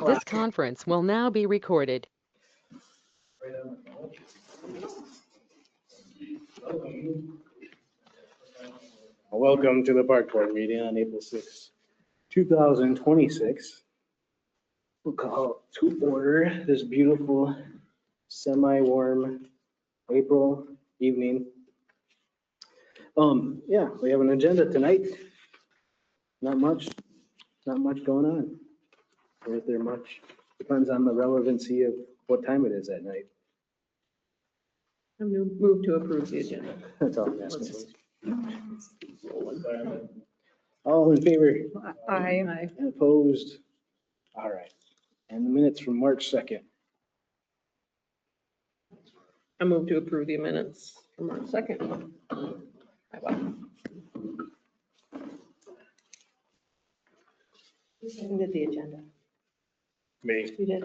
This conference will now be recorded. Welcome to the Park Board meeting on April 6th, 2026. We'll call to order this beautiful semi-warm April evening. Yeah, we have an agenda tonight. Not much going on. Or is there much? Depends on the relevancy of what time it is at night. I'm going to move to approve the agenda. That's all I'm asking. All in favor? Aye. And opposed? All right. And the minutes from March 2nd. I move to approve the minutes from March 2nd. Who seconded the agenda? Me. You did.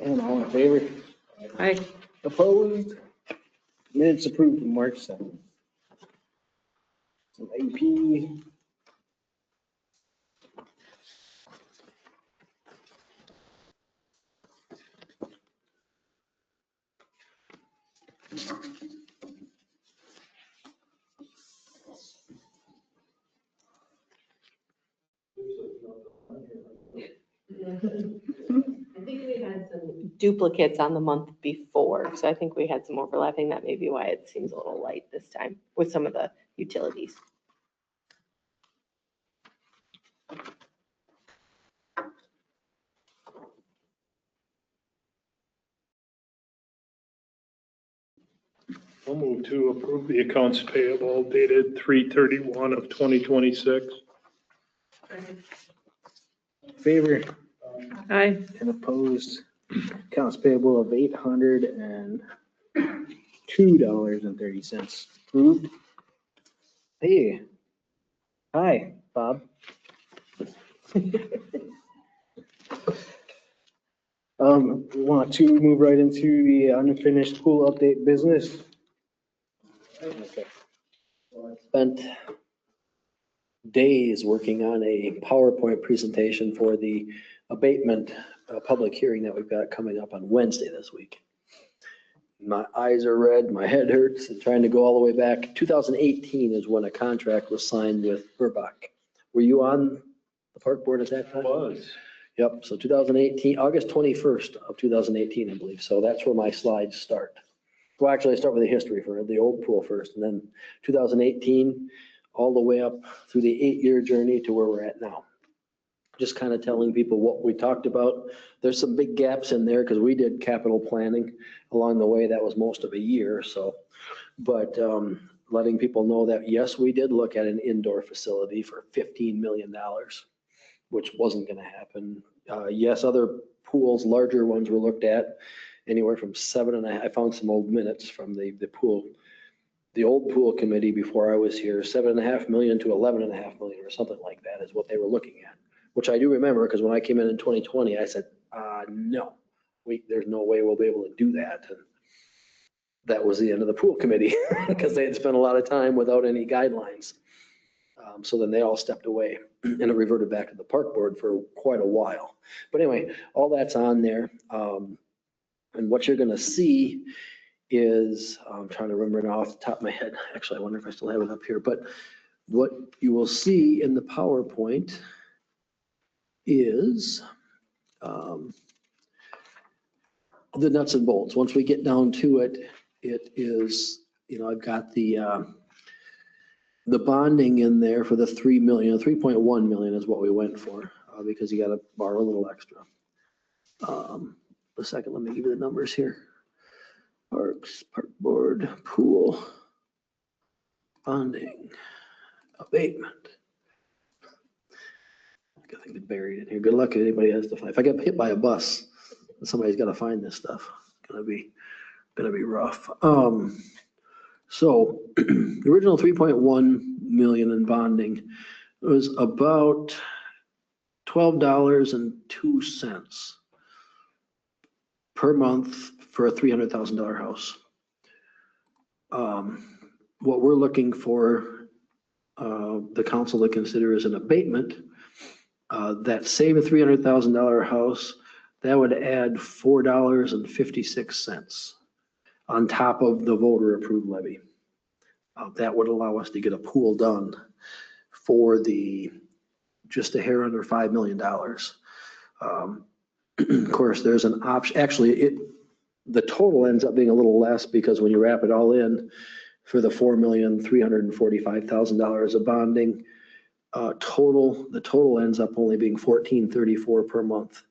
And all in favor? Aye. Opposed? Minutes approved from March 2nd. Some AP. I think we had some duplicates on the month before, so I think we had some overlapping. That may be why it seems a little light this time with some of the utilities. I'll move to approve the accounts payable dated 3/31 of 2026. Favor Aye. and opposed. Accounts payable of $802.30. Approved. Hey. Hi, Bob. Want to move right into the unfinished pool update business? Okay. Spent days working on a PowerPoint presentation for the abatement public hearing that we've got coming up on Wednesday this week. My eyes are red, my head hurts, and trying to go all the way back. 2018 is when a contract was signed with Burbach. Were you on the park board at that time? Was. Yep, so 2018, August 21st of 2018, I believe. So that's where my slides start. Well, actually, I start with the history for the old pool first, and then 2018, all the way up through the 8-year journey to where we're at now. Just kind of telling people what we talked about. There's some big gaps in there because we did capital planning along the way. That was most of a year. So, but letting people know that, yes, we did look at an indoor facility for $15 million, which wasn't going to happen. Yes, other pools, larger ones were looked at anywhere from 7.5. I found some old minutes from the pool, the old pool committee before I was here, 7.5 million to 11.5 million or something like that is what they were looking at, which I do remember because when I came in 2020, I said, no, there's no way we'll be able to do that. And that was the end of the pool committee because they had spent a lot of time without any guidelines. So then they all stepped away and it reverted back to the park board for quite a while. But anyway, all that's on there. And what you're going to see is, I'm trying to remember now off the top of my head. Actually, I wonder if I still have it up here. But what you will see in the PowerPoint is the nuts and bolts. Once we get down to it, it is, I've got the bonding in there for the 3 million, 3.1 million is what we went for because you got to borrow a little extra. A second, let me give you the numbers here. Parks, park board, pool, bonding, abatement. I think it's buried in here. Good luck if anybody has to find. If I get hit by a bus, somebody's got to find this stuff. It's gonna be rough. So the original 3.1 million in bonding was about $12.02 per month for a $300,000 house. What we're looking for the council to consider as an abatement, that same $300,000 house, that would add $4.56 on top of the voter approved levy. That would allow us to get a pool done for just a hair under $5 million. Of course, there's an option, actually, the total ends up being a little less because when you wrap it all in for the $4,345,000 of bonding, the total ends up only being $1,434 per month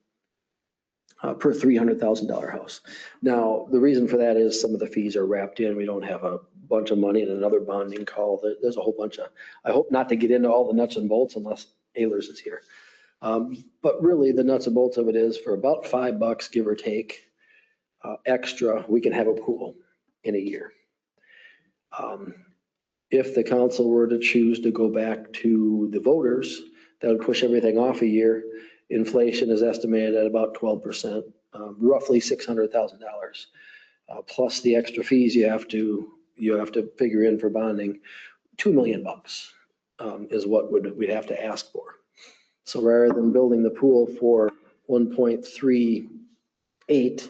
per $300,000 house. Now, the reason for that is some of the fees are wrapped in. We don't have a bunch of money in another bonding call. There's a whole bunch of, I hope not to get into all the nuts and bolts unless Ehlers is here. But really the nuts and bolts of it is for about $5, give or take, extra, we can have a pool in a year. If the council were to choose to go back to the voters, that would push everything off a year. Inflation is estimated at about 12%, roughly $600,000, plus the extra fees you have to figure in for bonding. $2 million is what we'd have to ask for. So rather than building the pool for 1.38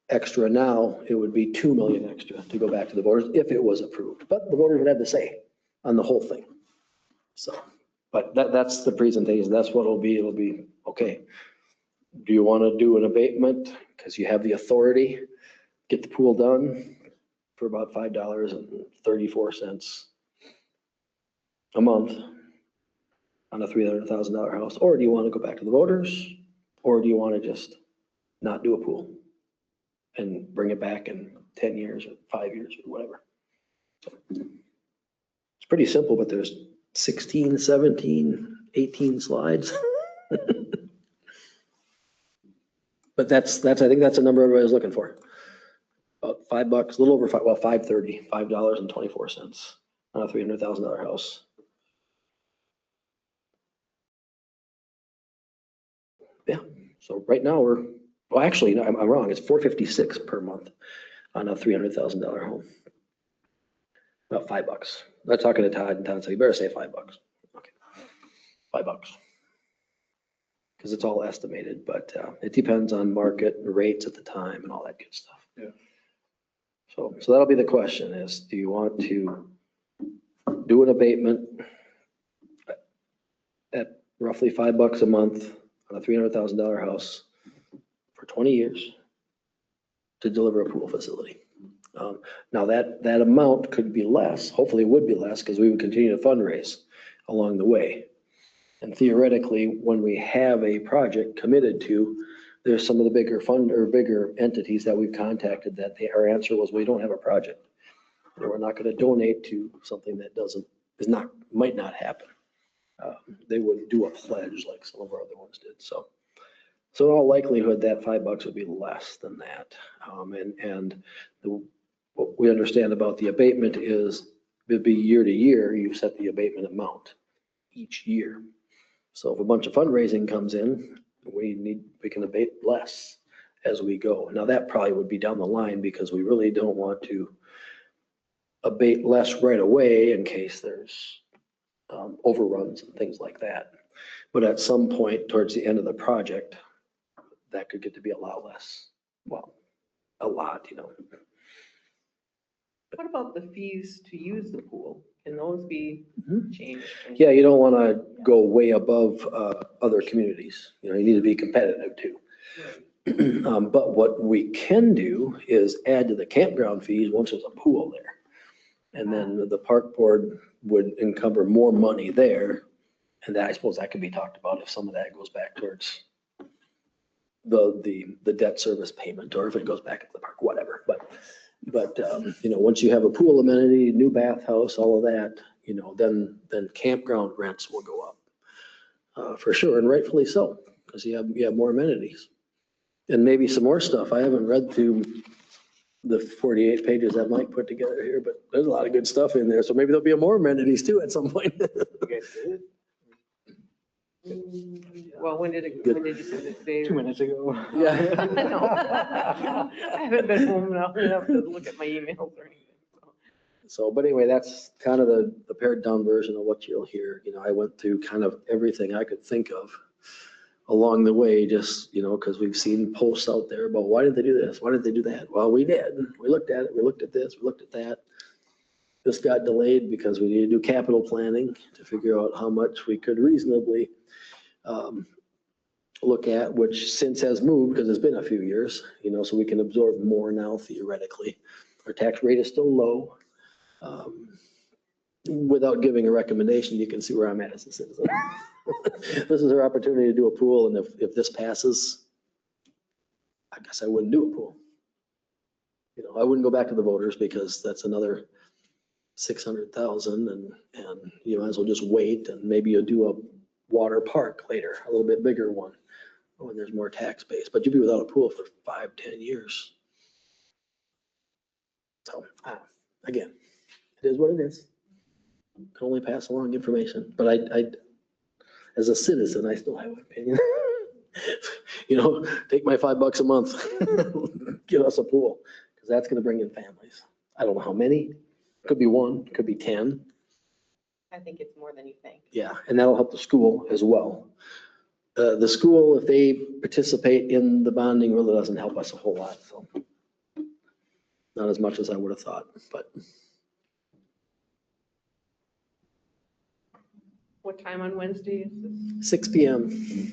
extra now, it would be 2 million extra to go back to the voters if it was approved. But the voters would have the say on the whole thing. So, but that's the presentation. That's what it'll be. It'll be, okay, do you want to do an abatement? Because you have the authority, get the pool done for about $5.34 a month on a $300,000 house, or do you want to go back to the voters, or do you want to just not do a pool and bring it back in 10 years or 5 years or whatever? So, it's pretty simple, but there's 16, 17, 18 slides. But I think that's a number everybody's looking for. About $5, a little over five, well, $5.30, $5.24 on a $300,000 house. Yeah, so right now well, actually, no, I'm wrong. It's $456 per month on a $300,000 home. About $5. I'm not talking to Todd, and Todd said, you better say $5. Okay, $5. Because it's all estimated, but it depends on market rates at the time and all that good stuff. Yeah. So that'll be the question is, do you want to do an abatement at roughly $5 a month on a $300,000 house for 20 years to deliver a pool facility? Now that amount could be less, hopefully it would be less because we would continue to fundraise along the way. And theoretically, when we have a project committed to, there's some of the bigger entities that we've contacted that our answer was, we don't have a project. And we're not going to donate to something that might not happen. They wouldn't do a pledge like some of our other ones did. So in all likelihood, that $5 would be less than that. What we understand about the abatement is it'd be year to year, you set the abatement amount each year. So if a bunch of fundraising comes in, we can abate less as we go. Now that probably would be down the line because we really don't want to abate less right away in case there's overruns and things like that. But at some point towards the end of the project, that could get to be a lot less. Well, a lot, What about the fees to use the pool? Can those be changed? Yeah, you don't want to go way above other communities. You need to be competitive too. But what we can do is add to the campground fees once there's a pool there. And then the park board would encumber more money there. And I suppose that could be talked about if some of that goes back towards the debt service payment, or if it goes back into the park, whatever. But once you have a pool amenity, new bathhouse, all of that, then campground rents will go up for sure, and rightfully so, because you have more amenities and maybe some more stuff. I haven't read through the 48 pages that Mike put together here, but there's a lot of good stuff in there. So maybe there'll be more amenities too at some point. Well, when did you send it today? 2 minutes ago. Yeah. I haven't been home enough to look at my emails or anything. So, but anyway, that's kind of the pared down version of what you'll hear. You know, I went through kind of everything I could think of along the way, just, you know, because we've seen posts out there about why did they do this? Why did they do that? Well, we did. We looked at it. We looked at this. We looked at that. This got delayed because we needed to do capital planning to figure out how much we could reasonably look at, which since has moved because it's been a few years, you know, so we can absorb more now theoretically. Our tax rate is still low. Without giving a recommendation, you can see where I'm at as a citizen. This is our opportunity to do a pool, and if this passes, I guess I wouldn't do a pool. You know, I wouldn't go back to the voters because that's another 600,000, and you might as well just wait, and maybe you'll do a water park later, a little bit bigger one when there's more tax base, but you'll be without a pool for 5-10 years. So again, it is what it is. Can only pass along information, but I as a citizen, I still have an opinion. You know, take my $5 a month, give us a pool, because that's going to bring in families. I don't know how many. Could be 1, could be 10. I think it's more than you think. Yeah, and that'll help the school as well. The school, if they participate in the bonding, really doesn't help us a whole lot, so. Not as much as I would have thought, but What time on Wednesday is this? 6 PM.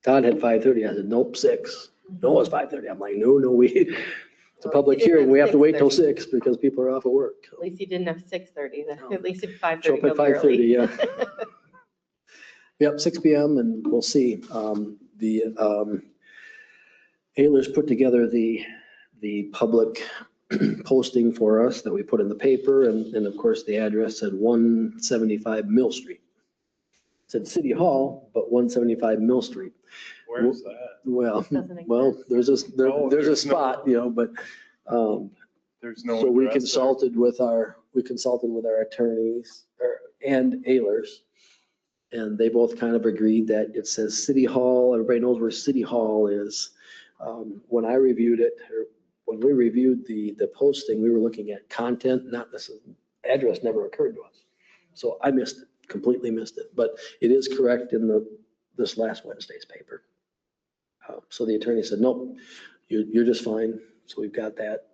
Todd had 5:30. I said, nope, 6. No, it's 5:30. I'm like, no, it's a public hearing. We have to wait till 6 because people are off of work. At least you didn't have 6:30, then No. at least at 5:30. Show up at they'll be 5:30, early. yeah. Yep, 6 PM, and we'll see. Ayler's put together the public posting for us that we put in the paper, and of course, the address said 175 Mill Street. It said City Hall, but 175 Mill Street. Where's that? Well, Doesn't exist. well, there's a Oh, there's a there's no- spot, you know, but There's no. so we address consulted with our attorneys and Ayler's. And they both kind of agreed that it says City Hall. Everybody knows where City Hall is. When I reviewed it, or when we reviewed the posting, we were looking at content, not this address never occurred to us. So I missed it, completely missed it, but it is correct in this last Wednesday's paper. So the attorney said, nope, you're just fine. So we've got that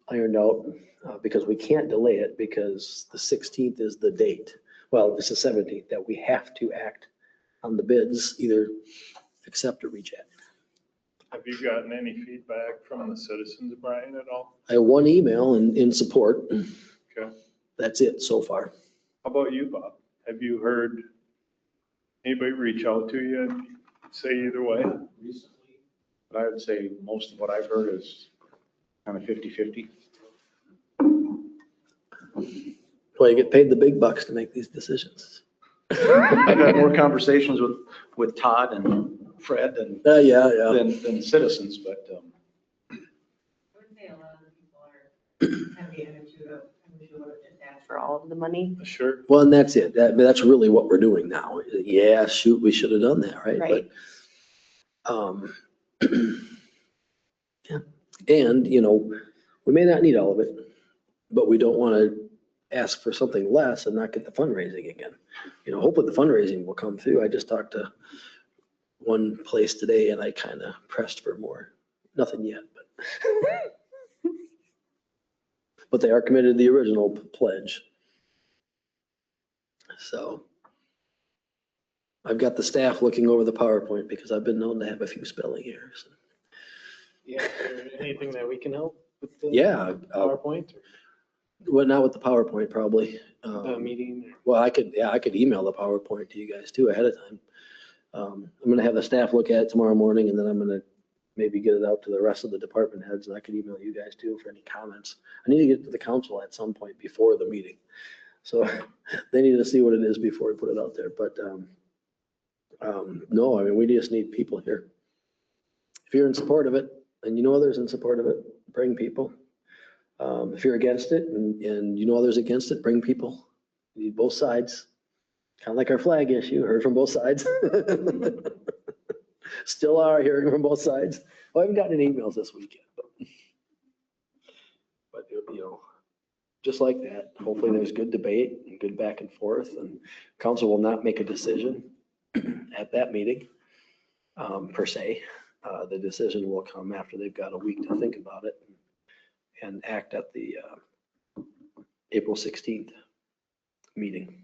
ironed out because we can't delay it because the 16th is the date. Well, it's the 17th that we have to act on the bids, either accept or reject. Have you gotten any feedback from the citizens, Brian, at all? I have one email in support. Okay. That's it so far. How about you, Bob? Have you heard anybody reach out to you and say either way? Recently, but I would say most of what I've heard is kind of 50-50. Well, you get paid the big bucks to make these decisions. I've had more conversations with Todd and Fred Yeah. than citizens, but I would say a lot of the people have the attitude of, we should have just asked For all of the money, Sure. Well, and that's it. That's really what we're doing now. Yeah, shoot, we should have done that, right? right? But, yeah. And, you know, we may not need all of it, but we don't want to ask for something less and not get the fundraising again. You know, hopefully the fundraising will come through. I just talked to one place today and I kind of pressed for more. Nothing yet, but they are committed to the original pledge. So I've got the staff looking over the PowerPoint because I've been known to have a few spelling errors. Yeah, is there anything that we can help with the Yeah, PowerPoint well, not with the PowerPoint probably. or the meeting? Well, I could email the PowerPoint to you guys too ahead of time. I'm gonna have the staff look at it tomorrow morning and then I'm gonna maybe get it out to the rest of the department heads and I could email you guys too for any comments. I need to get to the council at some point before the meeting. So they need to see what it is before we put it out there, but, no, I mean, we just need people here. If you're in support of it and you know others in support of it, bring people. If you're against it and you know others against it, bring people. You need both sides. Kind of like our flag issue, heard from both sides. Still are hearing from both sides. Well, I haven't gotten any emails this weekend, but you know, just like that. Hopefully there's good debate and good back and forth, and council will not make a decision at that meeting, per se. The decision will come after they've got a week to think about it and act at the April 16th meeting.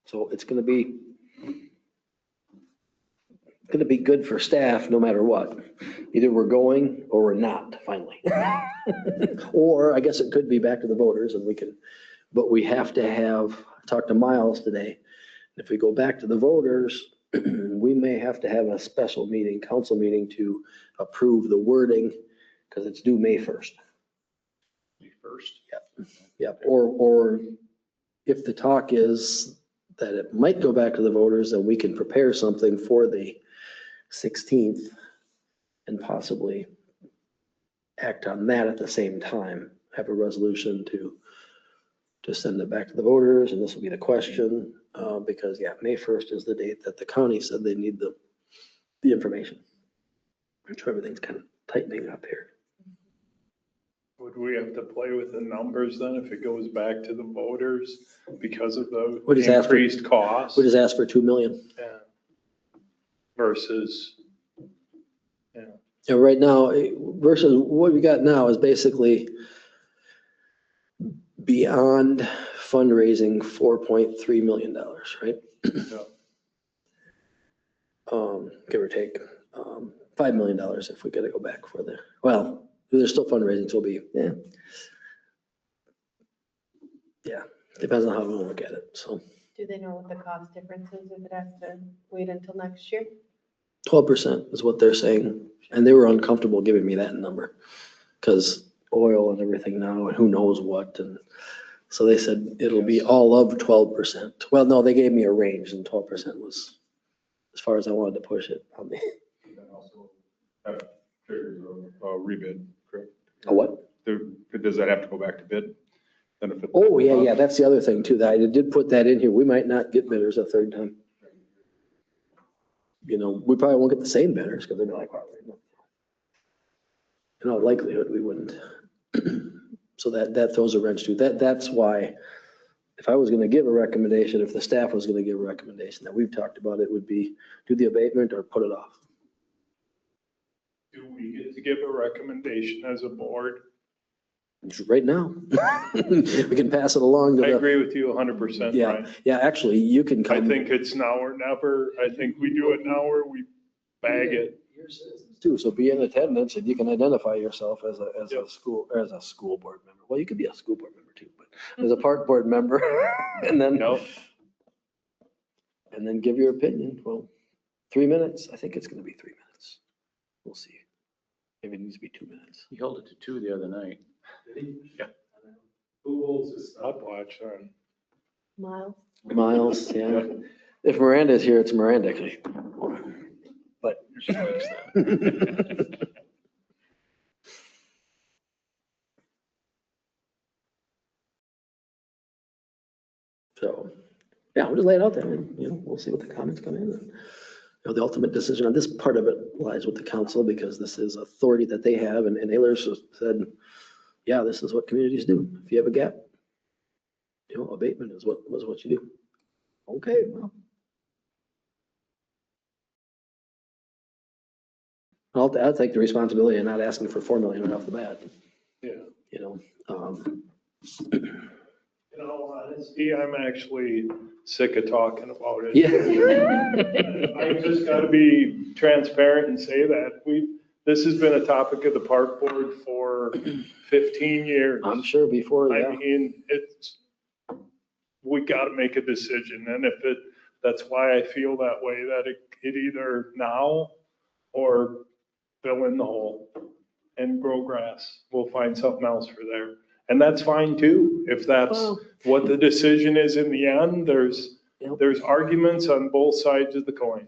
So it's going to be good for staff no matter what. Either we're going or we're not finally. Or I guess it could be back to the voters and but we have to have, I talked to Miles today. If we go back to the voters, we may have to have a special meeting, council meeting to approve the wording because it's due May 1st. May 1st. Yep. Or if the talk is that it might go back to the voters, then we can prepare something for the 16th and possibly act on that at the same time, have a resolution to send it back to the voters. And this will be the question, because May 1st is the date that the county said they need the information. I'm sure everything's kind of tightening up here. Would we have to play with the numbers then if it goes back to the voters because of the We'll just ask for- increased costs? We just asked for 2 million. Yeah. Versus, And right now, versus what we got now is basically beyond fundraising $4.3 million, right? Yeah. Give or take, $5 million if we gotta go back for well, there's still fundraising, so it'll be, yeah, depends on how we look at it, so. Do they know what the cost difference is if it has to wait until next year? 12% is what they're saying, and they were uncomfortable giving me that number because oil and everything now, and who knows what, and so they said it'll be all of 12%. Well, no, they gave me a range, and 12% was as far as I wanted to push it on me. And also, triggers a rebid, correct? A what? Does that have to go back to bid? Then if it- Oh, yeah, that's the other thing too, that I did put that in here. We might not get bidders a third time. You know, we probably won't get the same bidders because they'll be like, well, in all likelihood, we wouldn't. So that throws a wrench too. That's why, if I was gonna give a recommendation, if the staff was gonna give a recommendation that we've talked about, it would be do the abatement or put it off. do we get to give a recommendation as a board? Right now. We can pass it along to I the, agree with you 100%, yeah, Brian. yeah, actually, you can I come. think it's now or never. I think we do it now or we bag it. Too, so be in attendance and you can identify yourself as a Yep. school, or as a school board member. Well, you could be a school board member too, but as a park board member, and then, Nope. and then give your opinion. Well, 3 minutes, I think it's gonna be 3 minutes. We'll see. Maybe it needs to be 2 minutes. He held it to 2 the other night. Yeah. Who holds the stopwatch on? Miles? Miles, yeah. If Miranda's here, it's Miranda. But. She likes that. So, yeah, we'll just lay it out there and, we'll see what the comments come in. And, the ultimate decision on this part of it lies with the council because this is authority that they have. And Ehlers said, yeah, this is what communities do. If you have a gap, abatement is what you do. Okay, well. I'll take the responsibility of not asking for 4 million right off the bat, Yeah. In all honesty, I'm actually sick of talking about it. Yeah. I just gotta be transparent and say that this has been a topic of the park board for 15 years. I'm sure before, I yeah. mean, we gotta make a decision, and that's why I feel that way, that it either now or fill in the hole and grow grass. We'll find something else for there. And that's fine too, if that's Well- what the decision is in the end. Yep. There's arguments on both sides of the coin.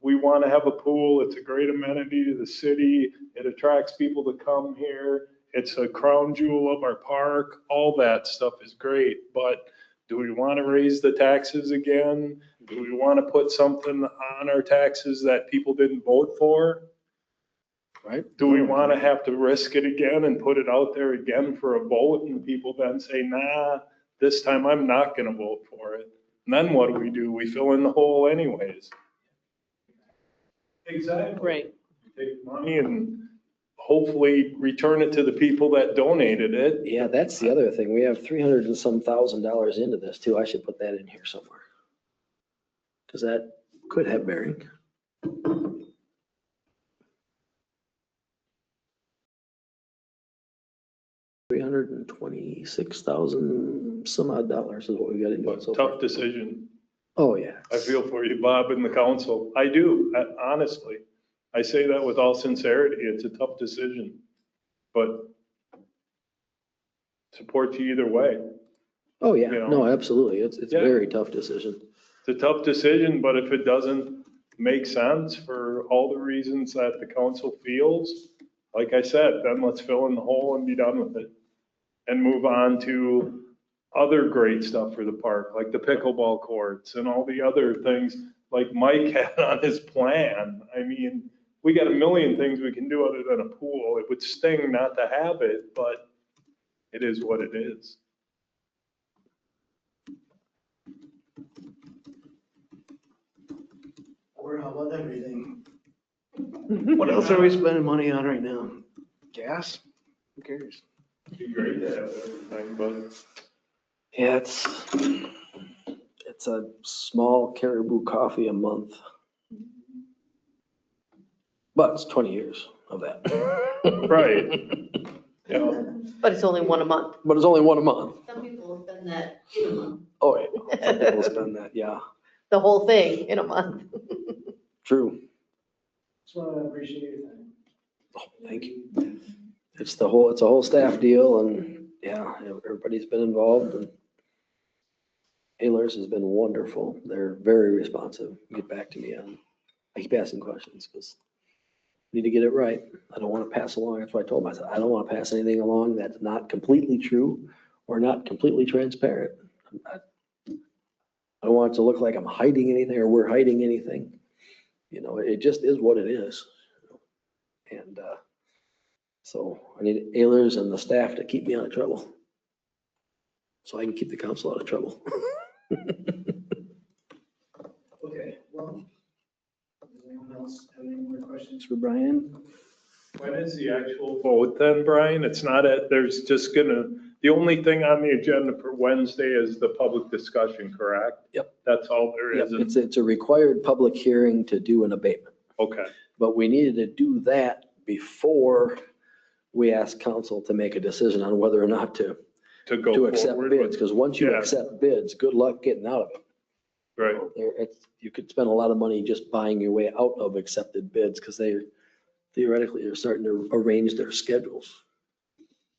We want to have a pool. It's a great amenity to the city. It attracts people to come here. It's a crown jewel of our park. All that stuff is great. But do we want to raise the taxes again? Do we want to put something on our taxes that people didn't vote for? Right? Do we want to have to risk it again and put it out there again for a vote and people then say, nah, this time I'm not going to vote for it? And then what do? We fill in the hole anyways. Exactly. Right. Take money and hopefully return it to the people that donated it. Yeah, that's the other thing. We have 300 and some $1,000 into this too. I should put that in here somewhere. Because that could have bearing. $326,000 some odd dollars is what we got into it so far. Tough decision. Oh, yeah. I feel for you, Bob, and the council. I do, honestly. I say that with all sincerity. It's a tough decision, but support you either way. Oh, yeah. You know. No, absolutely. It's a Yeah. very tough decision. It's a tough decision, but if it doesn't make sense for all the reasons that the council feels, like I said, then let's fill in the hole and be done with it. And move on to other great stuff for the park, like the pickleball courts and all the other things like Mike had on his plan. I mean, we got a million things we can do other than a pool. It would sting not to have it, but it is what it is. Or how about everything? What else are we spending money on right now? Gas? Who cares? It'd be great to have everything, but Yeah, it's a small Caribou coffee a month. But it's 20 years of that. right. Yeah. But it's only one a month. But it's only one a month. Some people spend that in a month. Oh, yeah. Some people spend that, yeah. The whole thing in a month. True. Just want to appreciate your time. Oh, thank you. It's a whole staff deal and yeah, everybody's been involved and Ayler's has been wonderful. They're very responsive. Get back to me on, I keep asking questions because I need to get it right. I don't want to pass along. That's what I told myself. I don't want to pass anything along that's not completely true or not completely transparent. I don't want it to look like I'm hiding anything or we're hiding anything. You know, it just is what it is. And, so I need Ayler's and the staff to keep me out of trouble. So I can keep the council out of trouble. Okay, well, does anyone else have any more questions for Brian? When is the actual vote then, Brian? It's not there's just the only thing on the agenda for Wednesday is the public discussion, correct? Yep. That's all there Yep, is. it's a required public hearing to do an abatement, Okay, but we needed to do that before we asked council to make a decision on whether or not to go accept forward bids, with, because once you Yeah. accept bids, good luck getting out of it. right, You could spend a lot of money just buying your way out of accepted bids because they theoretically are starting to arrange their schedules.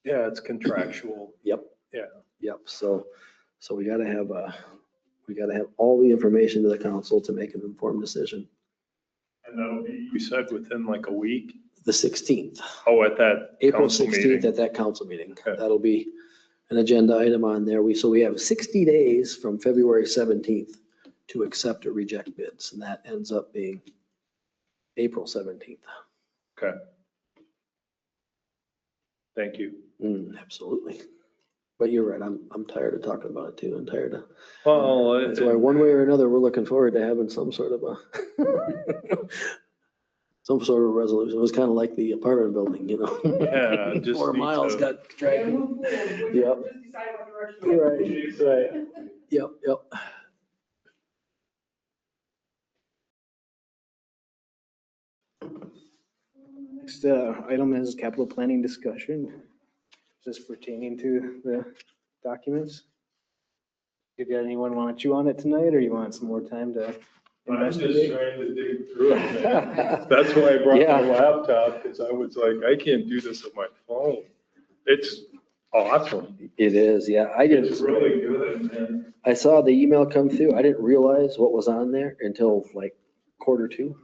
yeah, it's contractual. Yep. Yeah. Yep. So we gotta have all the information to the council to make an informed decision. And that'll be, you said within like a week? The 16th, Oh, at that April council 16th meeting? at that council meeting. Okay. That'll be an agenda item on there. So we have 60 days from February 17th to accept or reject bids. And that ends up being April 17th. Okay. Thank you. Absolutely. But you're right. I'm tired of talking about it too. I'm tired of. Well, That's why one way or another, we're looking forward to having some sort of some sort of resolution. It was kind of like the apartment building, you know? Yeah, just 4 need miles to- got dragged. Yep. Just decide what direction. we're Right, going. right. Yep. Next item is capital planning discussion. Is this pertaining to the documents? Did anyone want to chew on it tonight, or you want some more time to I'm just investigate? trying to dig through it, man. That's why I brought Yeah. my laptop, because I was like, I can't do this on my phone. It's awesome. It is, yeah. I It's didn't, really good, man. I saw the email come through. I didn't realize what was on there until like Q2.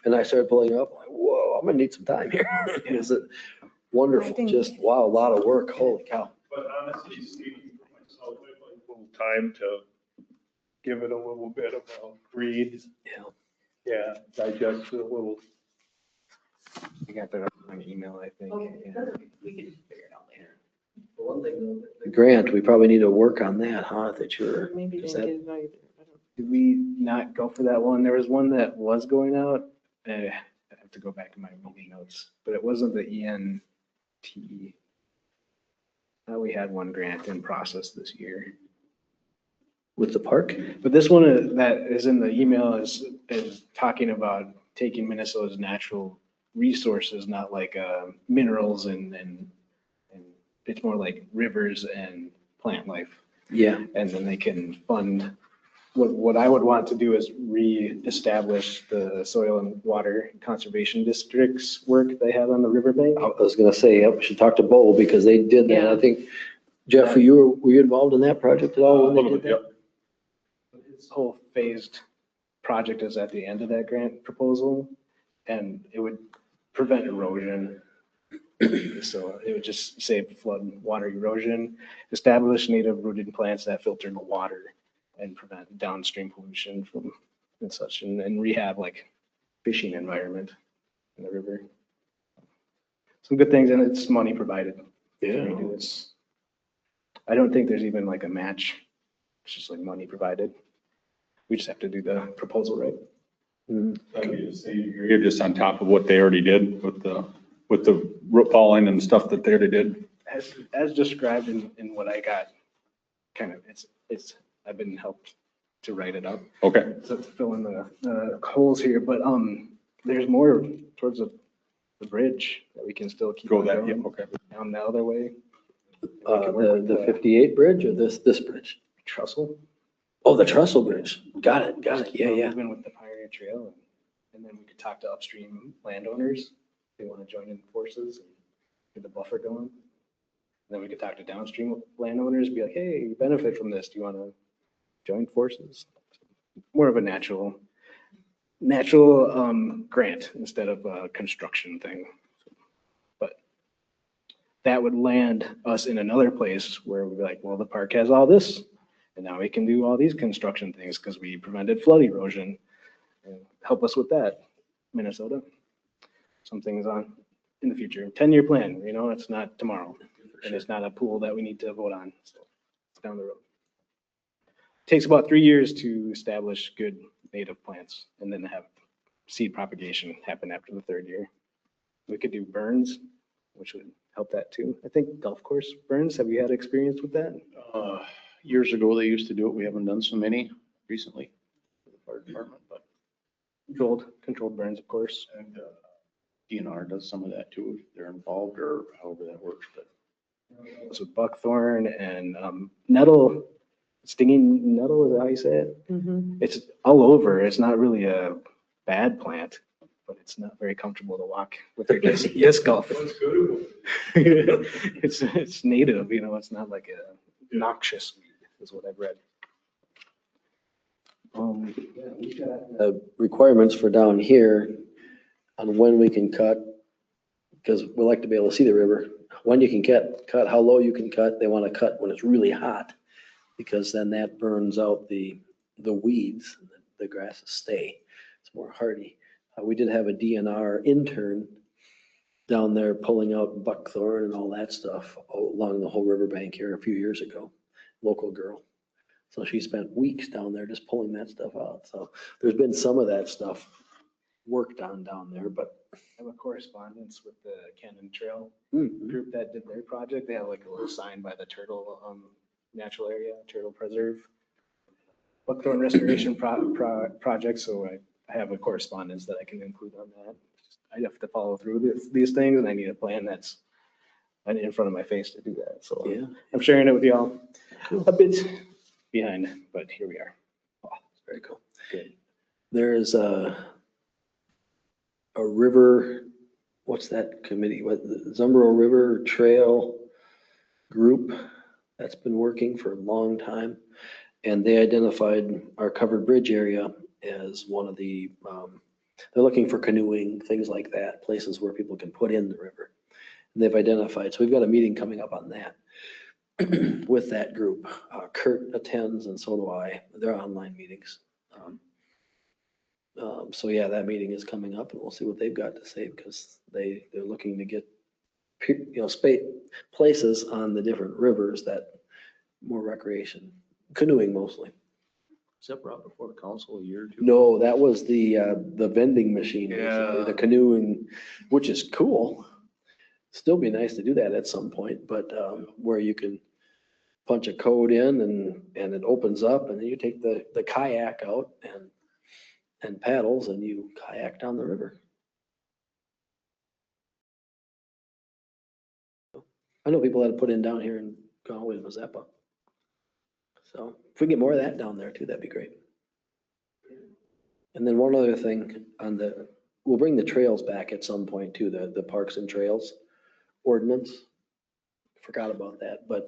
And I started pulling up, like, whoa, I'm gonna need some time here. Is it wonderful? Just, wow, a lot of work. Holy cow. But honestly, speaking for myself, I'd like a little time to give it a little bit of a read. Yeah. Yeah, digest it a little. I got that on email, I think. Yeah. We can figure it out later. One thing, the grant, we probably need to work on that, huh, that you're, Maybe they is didn't that, get it either. I don't- Did we not go for that one? There was one that was going out. I have to go back to my meeting notes, but it wasn't the ENT. We had one grant in process this year. with the park? But this one that is in the email is talking about taking Minnesota's natural resources, not like minerals and it's more like rivers and plant life. Yeah, And then they can fund, what I would want to do is reestablish the soil and water conservation districts work they had on the riverbank. I was gonna say, yep, we should talk to Bo because they did that. I Yeah. think, Jeff, were you involved in that project at all? A when they little did bit, that? yep. This whole phased project is at the end of that grant proposal, and it would prevent erosion. So it would just save flood water erosion, establish native rooted plants that filter the water and prevent downstream pollution from and such, and rehab like fishing environment in the river. Some good things, and it's money provided. Yeah. We do this. I don't think there's even like a match. It's just like money provided. We just have to do the proposal right. That'd be the same degree, just on top of what they already did with the root falling and stuff that they already did. As described in what I got, kind of, I've been helped to write it up, Okay, so to fill in the holes here, but, there's more towards the bridge that we can still keep go on that, yeah, going, okay. down the other way. The 58 bridge or this bridge? Trestle. Oh, the Trestle Bridge. Got it. Yeah, yeah. Moving with the Pioneer Trail, and then we could talk to upstream landowners. They want to join in forces and get the buffer going. And then we could talk to downstream landowners, be like, hey, you benefit from this. Do you want to join forces? More of a natural grant instead of a construction thing. But that would land us in another place where we'd be like, well, the park has all this. And now we can do all these construction things because we prevented flood erosion. And help us with that, Minnesota. Some things on in the future. 10-year plan, it's not tomorrow. And it's not a pool that we need to vote on. So it's down the road. Takes about 3 years to establish good native plants and then have seed propagation happen after the 3rd year. We could do burns, which would help that too. I think golf course burns, have you had experience with that? Years ago, they used to do it. We haven't done so many recently for the fire department, but Controlled burns, of course. and DNR does some of that too, if they're involved or however that works, but. So buckthorn and nettle, stinging nettle, is that how you say it? It's all over. It's not really a bad plant, but it's not very comfortable to walk with your disc golf. That's good. It's native, it's not like a noxious weed, is what I've read. Requirements for down here on when we can cut, because we like to be able to see the river. When you can cut, how low you can cut. They want to cut when it's really hot, because then that burns out the weeds. The grasses stay. It's more hardy. We did have a DNR intern down there pulling out buckthorn and all that stuff along the whole riverbank here a few years ago. Local girl. So she spent weeks down there just pulling that stuff out. So there's been some of that stuff worked on down there, but. I have a correspondence with the Cannon Trail Mhm. group that did their project. They have like a little sign by the turtle natural area, turtle preserve. Buckthorn restoration project, so I have a correspondence that I can include on that. I have to follow through these things, and I need a plan that's in front of my face to do that. So Yeah. I'm sharing it with y'all. Cool. A bit behind, but here we are. Very cool. Good. There's a river, what's that committee? What, the Zumbro River Trail Group that's been working for a long time. And they identified our covered bridge area as one of the, they're looking for canoeing, things like that, places where people can put in the river. And they've identified, so we've got a meeting coming up on that with that group. Kurt attends and so do I. They're online meetings. So yeah, that meeting is coming up and we'll see what they've got to say because they're looking to get, places on the different rivers that more recreation, canoeing mostly. Was that brought before the council a year or two? No, that was the vending machine, basically, Yeah. the canoeing, which is cool. Still be nice to do that at some point, but where you can punch a code in and it opens up and then you take the kayak out and paddles and you kayak down the river. I know people that have put in down here in Galway and Mazeppa. So if we get more of that down there too, that'd be great. And then one other thing we'll bring the trails back at some point too, the parks and trails ordinance. Forgot about that, but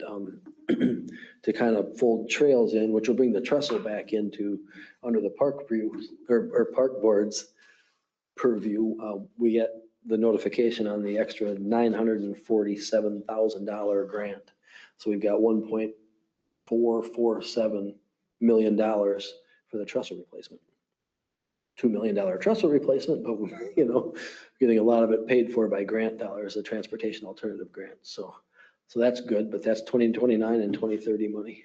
to kind of fold trails in, which will bring the trestle back into under the park view or park board's purview. We get the notification on the extra $947,000 grant. So we've got $1.447 million for the trestle replacement. $2 million trestle replacement, but getting a lot of it paid for by grant dollars, the transportation alternative grant. So that's good, but that's 2029 and 2030 money.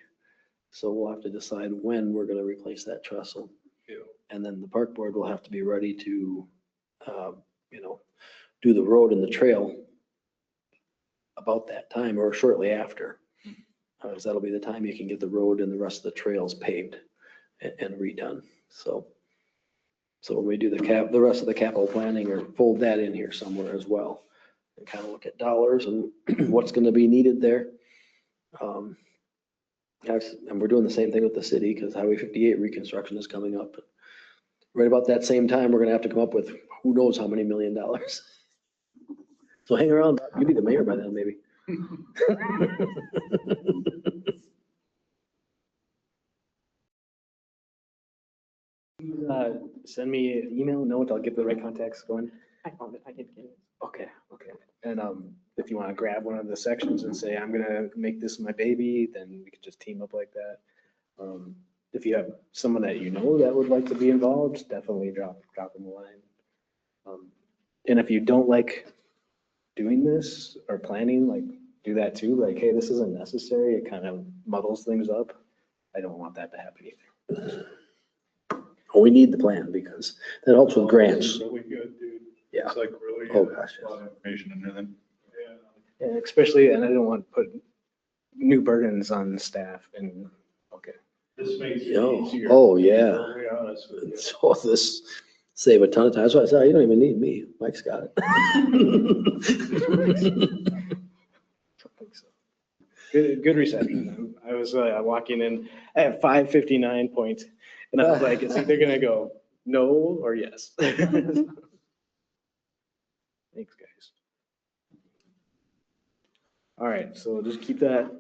So we'll have to decide when we're going to replace that trestle. Yeah. And then the park board will have to be ready to, do the road and the trail about that time or shortly after. Because that'll be the time you can get the road and the rest of the trails paved and redone. So when we do the rest of the capital planning or fold that in here somewhere as well, and kind of look at dollars and what's going to be needed there. And we're doing the same thing with the city because Highway 58 reconstruction is coming up. Right about that same time, we're going to have to come up with who knows how many $1 million. So hang around, you'll be the mayor by then, maybe. Send me an email, note, I'll get the right contacts going. I found it, I did get it. Okay. And if you want to grab one of the sections and say, I'm gonna make this my baby, then we could just team up like that. If you have someone that that would like to be involved, definitely drop them a line. And if you don't like doing this or planning, like do that too, like, hey, this isn't necessary, it kind of muddles things up. I don't want that to happen either. We need the plan because that helps with grants. Really good, dude. Yeah. It's like really. Oh, gosh, A lot of information in there then. Yeah. Yeah, especially, and I don't want to put new burdens on staff and, okay. This makes it easier. Oh, yeah. To be very honest with you. So this save a ton of time. That's why I said, you don't even need me. Mike's got it. Good reception. I was walking in at 5:59 point, and I was like, it's either gonna go no or yes. Thanks, guys. All right, so just keep that.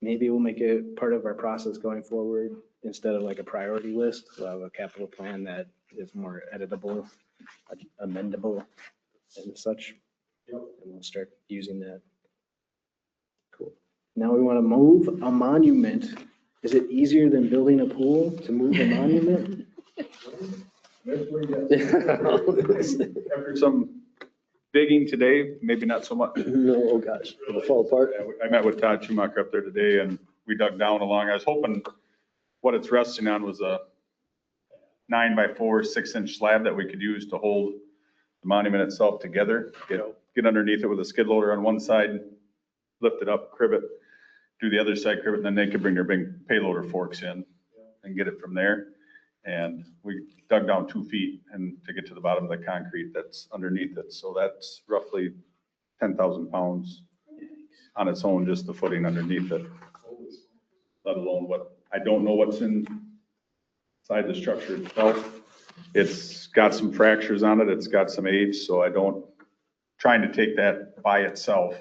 Maybe we'll make it part of our process going forward. Instead of like a priority list, we'll have a capital plan that is more editable, amendable and such. And we'll start using that. Cool. Now we want to move a monument. Is it easier than building a pool to move a monument? After some digging today, maybe not so much. No, oh gosh, it'll fall apart. I met with Todd Schumacher up there today and we dug down along. I was hoping what it's resting on was a 9x4, 6-inch slab that we could use to hold the monument itself together. Get underneath it with a skid loader on one side, lift it up, crib it, do the other side, crib it, and then they could bring their big payloader forks in and get it from there. And we dug down 2 feet and to get to the bottom of the concrete that's underneath it. So that's roughly 10,000 pounds on its own, just the footing underneath it. Let alone I don't know what's inside the structure itself. It's got some fractures on it. It's got some age. So trying to take that by itself,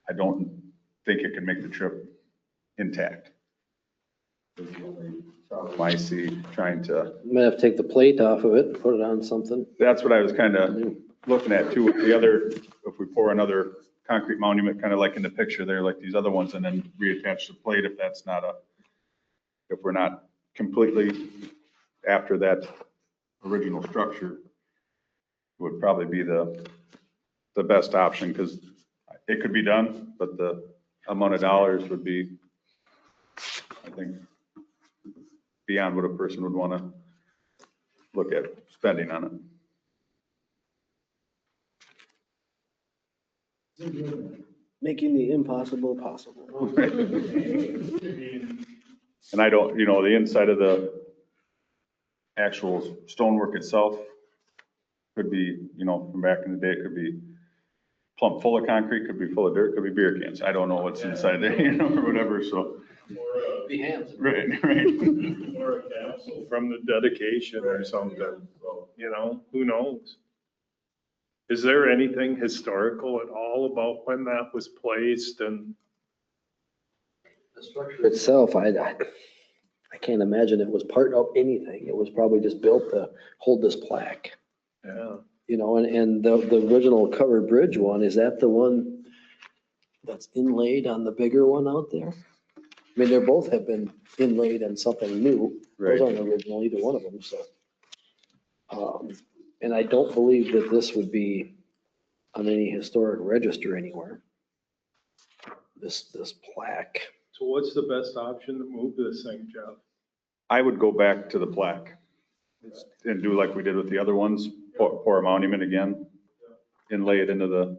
I don't think it can make the trip intact. I see trying to. Might have to take the plate off of it and put it on something. That's what I was kind of looking at too. The other, if we pour another concrete monument, kind of like in the picture there, like these other ones, and then reattach the plate if that's not if we're not completely after that original structure would probably be the best option, because it could be done, but the amount of dollars would be, I think, beyond what a person would want to look at spending on it. Making the impossible possible. And I don't, the inside of the actual stonework itself could be, from back in the day, it could be plumb full of concrete, could be full of dirt, could be beer cans. I don't know what's inside there, or whatever, so. Be hands. Right. Or a capsule from the dedication or something, who knows? Is there anything historical at all about when that was placed and? The structure itself, I can't imagine it was part of anything. It was probably just built to hold this plaque. Yeah. And the original covered bridge one, is that the one that's inlaid on the bigger one out there? I mean, they both have been inlaid on something new. Those aren't original, either one of them, so. And I don't believe that this would be on any historic register anywhere. This plaque. So what's the best option to move this thing, Jeff? I would go back to the plaque and do like we did with the other ones, pour a monument again, and lay it into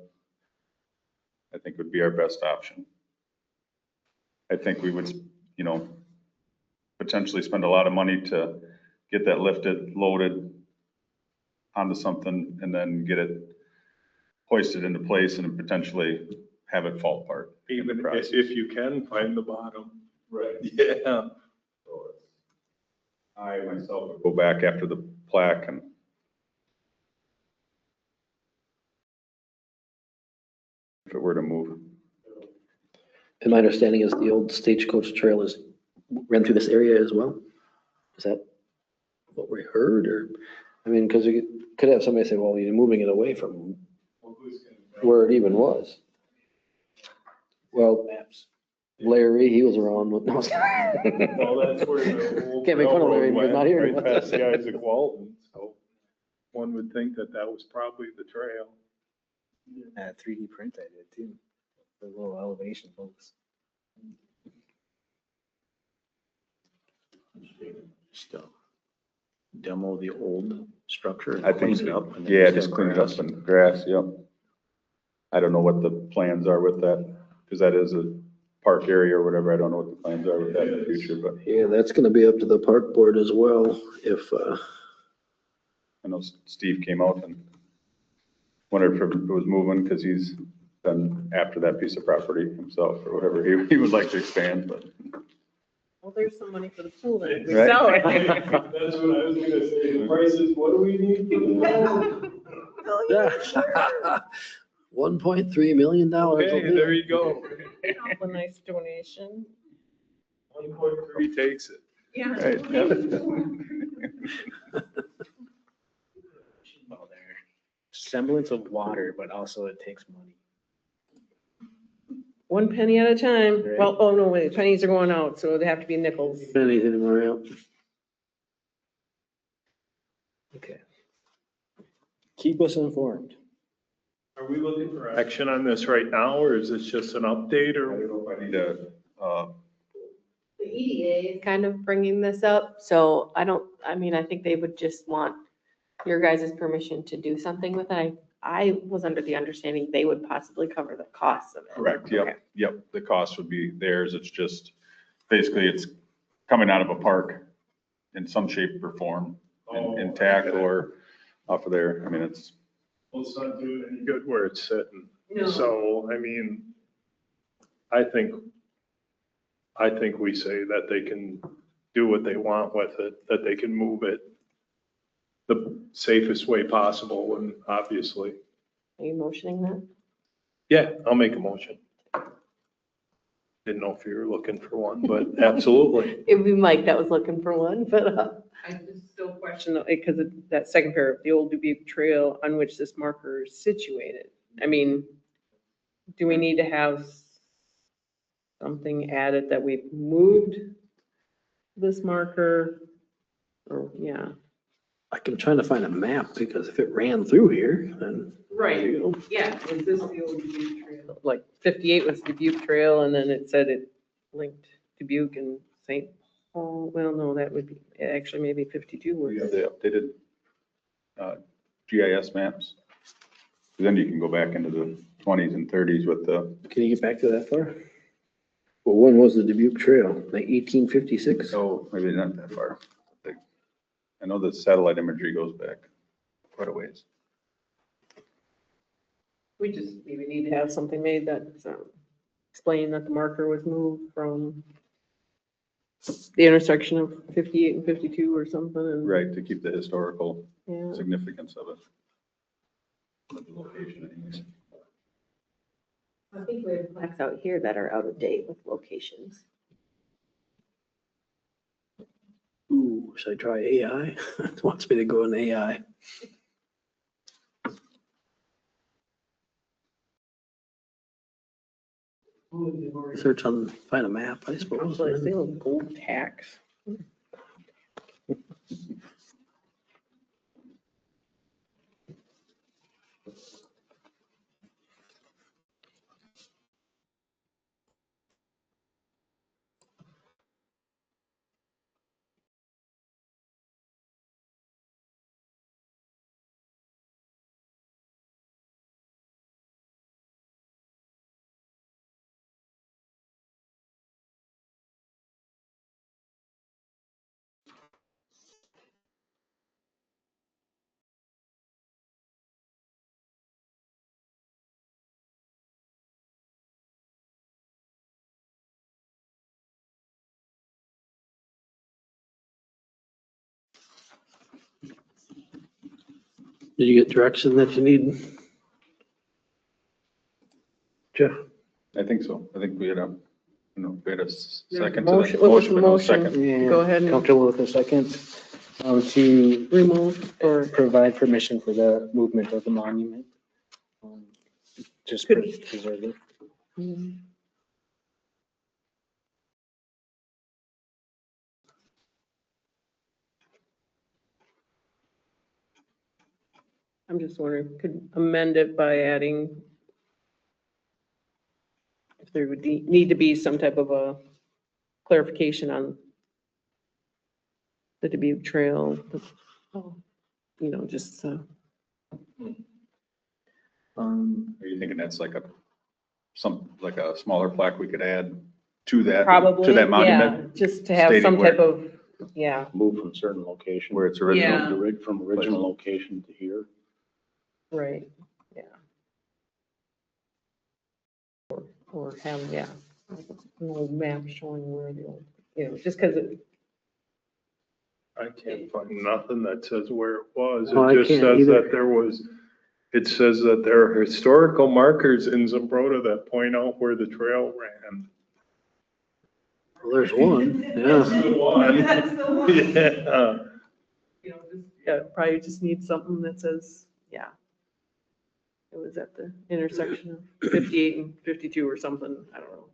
I think would be our best option. I think we would, potentially spend a lot of money to get that lifted, loaded onto something, and then get it hoisted into place and potentially have it fall apart. Even if you can find the bottom. Right. Yeah. I myself would go back after the plaque and if it were to move. And my understanding is the old Stagecoach Trail is ran through this area as well? Is that what we heard, or, I mean, because you could have somebody say, well, you're moving it away from where it even was. Well, Larry, he was around with, no. Well, that's where the old Can't make fun of Larry, railroad he's not went, here right anymore. past the Isaac Walton, so one would think that was probably the trail. 3D print I did too. The little elevation folks. Just demo the old structure and I think, clean it up. and then yeah, have just clean it grass. up and grass, yep. I don't know what the plans are with that, because that is a park area or whatever. I don't know what the plans are with that in the future, but Yeah, that's gonna be up to the park board as well, if, I know Steve came out and wondered if it was moving, because he's been after that piece of property himself or whatever. He would like to expand, but. Well, there's some money for the pool then. if we Right. sell it. That's what I was gonna say, the prices, what do we need for the $1.3 million. Okay, there you go. A nice donation. 1.3 takes it. Yeah. Right. Well, there. Semblance of water, but also it takes money. 1 penny at a time. Right. Well, oh no, wait, pennies are going out, so they have to be nickels. Pennies anymore, yeah. Okay. Keep us informed. Are we looking for action on this right now, or is this just an update, I or? don't know if I need to, The EDA is kind of bringing this up, so I think they would just want your guys' permission to do something with it. I was under the understanding they would possibly cover the costs of it. correct, Okay. yep. The cost would be theirs. It's just, basically it's coming out of a park in some shape or form, intact or off of there. I mean, it's, Well, it's not doing any good where it's sitting. No. So, I mean, I think we say that they can do what they want with it, that they can move it the safest way possible, and obviously. Are you motioning that? Yeah, I'll make a motion. Didn't know if you were looking for one, but absolutely. It'd be Mike that was looking for one, but, I just still question, because of that second paragraph, the old Dubuque Trail on which this marker is situated. I mean, do we need to have something added that we've moved this marker? Or, yeah, I'm trying to find a map because if it ran through here, then. Right, yeah, is this the old Dubuque Trail? Like 58 was Dubuque Trail and then it said it linked Dubuque and St. Paul. Well, no, that would be, actually maybe 52 We have was. the updated GIS maps. Then you can go back into the 20s and 30s with the, Can you get back to that far? Well, one was the Dubuque Trail, like 1856. oh, maybe not that far. I know the satellite imagery goes back quite a ways. We just maybe need to have something made that explain that the marker was moved from the intersection of 58 and 52 or something. And, Right, to keep the historical yeah. significance of it. The location anyways. I think we have plaques out here that are out of date with locations. Ooh, should I try AI? It wants me to go in AI. Search on, find a map, I suppose. Actually, I see a little gold tax. Did you get direction that you need? Jeff? I think so. I think we had a, we had a There's a second to motion- that what was the motion, but no motion? second. Yeah, Go ahead and- comfortable with a second, to Remove or provide permission for the movement of the monument. Just Could- preserve it. I'm just wondering, could amend it by adding if there would need to be some type of a clarification on the Dubuque Trail, just, Are you thinking that's like like a smaller plaque we could add to that? probably, To that yeah, monument, just to have stating some where- type of, yeah, Move from certain location. where it's Yeah. original. From original location to here. right, yeah. Or have, yeah, like an old map showing where the old, just because it, I can't find nothing that says where it was. Oh, I It just can't says either. that it says that there are historical markers in Zumbrota that point out where the trail ran. Well, there's one, That's yeah. the one. That's the one. Yeah. probably just need something that says, yeah. It was at the intersection of 58 and 52 or something, I don't know.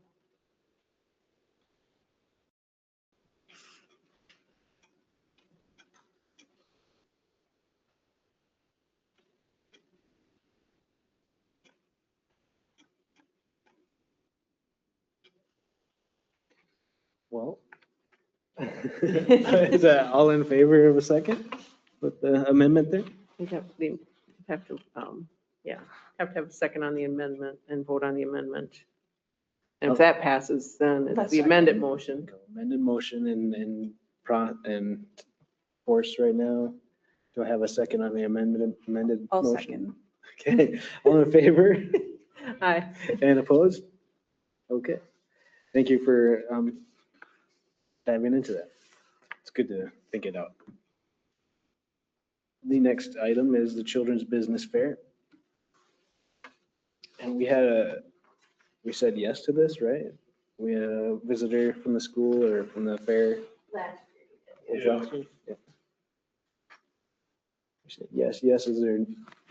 Well. Is that all in favor of a second with the amendment there? We have to, have to have a second on the amendment and vote on the amendment. And if that passes, then it's the amended motion. Amended motion and force right now. Do I have a second on the amended I'll motion? Okay, all in favor Aye. and opposed? Okay, thank you for diving into that. It's good to think it out. The next item is the Children's Business Fair. And we said yes to this, right? We had a visitor from the school or from the fair. Yeah. Yeah. We said yes, yes. Is there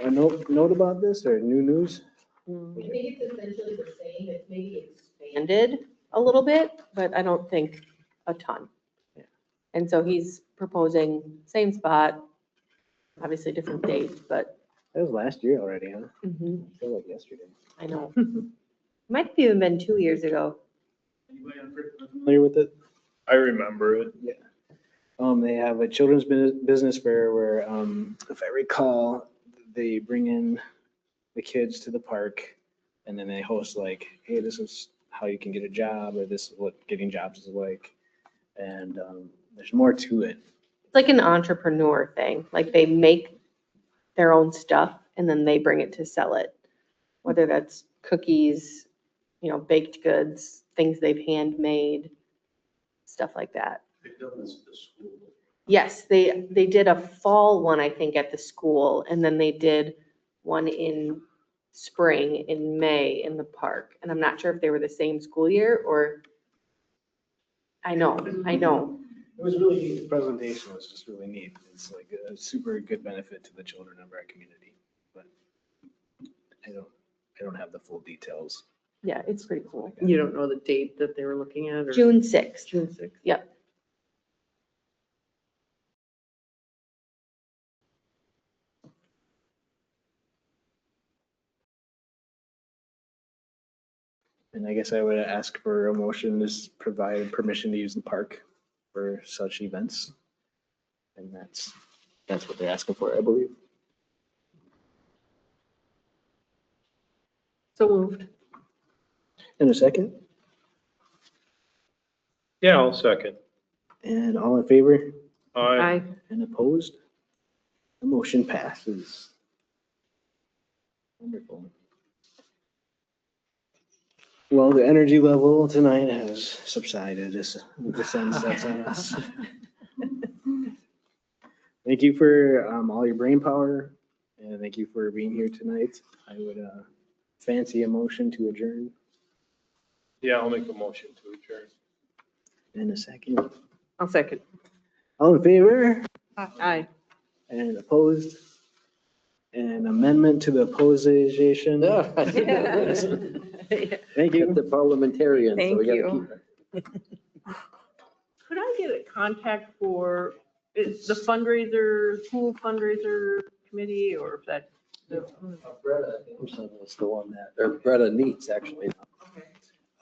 a note about this or new news? I think it's essentially the same, it's maybe expanded a little bit, but I don't think a ton. Yeah. And so he's proposing same spot, obviously different dates, but That was last year already, huh? mhm, I feel like yesterday. I know. Might have even been 2 years ago. Familiar with it? I remember it. They have a children's business fair where, if I recall, they bring in the kids to the park and then they host like, hey, this is how you can get a job, or this is what getting jobs is like. And, there's more to it. It's like an entrepreneur thing, like they make their own stuff and then they bring it to sell it. Whether that's cookies, baked goods, things they've handmade, stuff like that. Yes, they did a fall one, I think, at the school, and then they did one in spring, in May, in the park. And I'm not sure if they were the same school year or, I know. It was really neat. The presentation was just really neat. It's like a super good benefit to the children of our community. But I don't have the full details. Yeah, it's pretty cool. You don't know the date that they were looking at or? June 6th. June 6th. Yep. And I guess I would ask for a motion to provide permission to use the park for such events. And that's what they're asking for, I believe. So moved. In a second, Yeah, I'll second. and all in favor Aye. and opposed? The motion passes. Wonderful. Well, the energy level tonight has subsided as the sun sets on us. Thank you for all your brain power, and thank you for being here tonight. I would fancy a motion to adjourn Yeah, I'll make a motion to adjourn. in a second. I'll second. All in favor Aye. and opposed? An amendment to the opposition. Thank you. The parliamentarian, so we Thank gotta you. keep it. Could I get a contact for, is the fundraiser, pool fundraiser committee or if that? Bretta Simpson was the one that, or Bretta Neats, actually.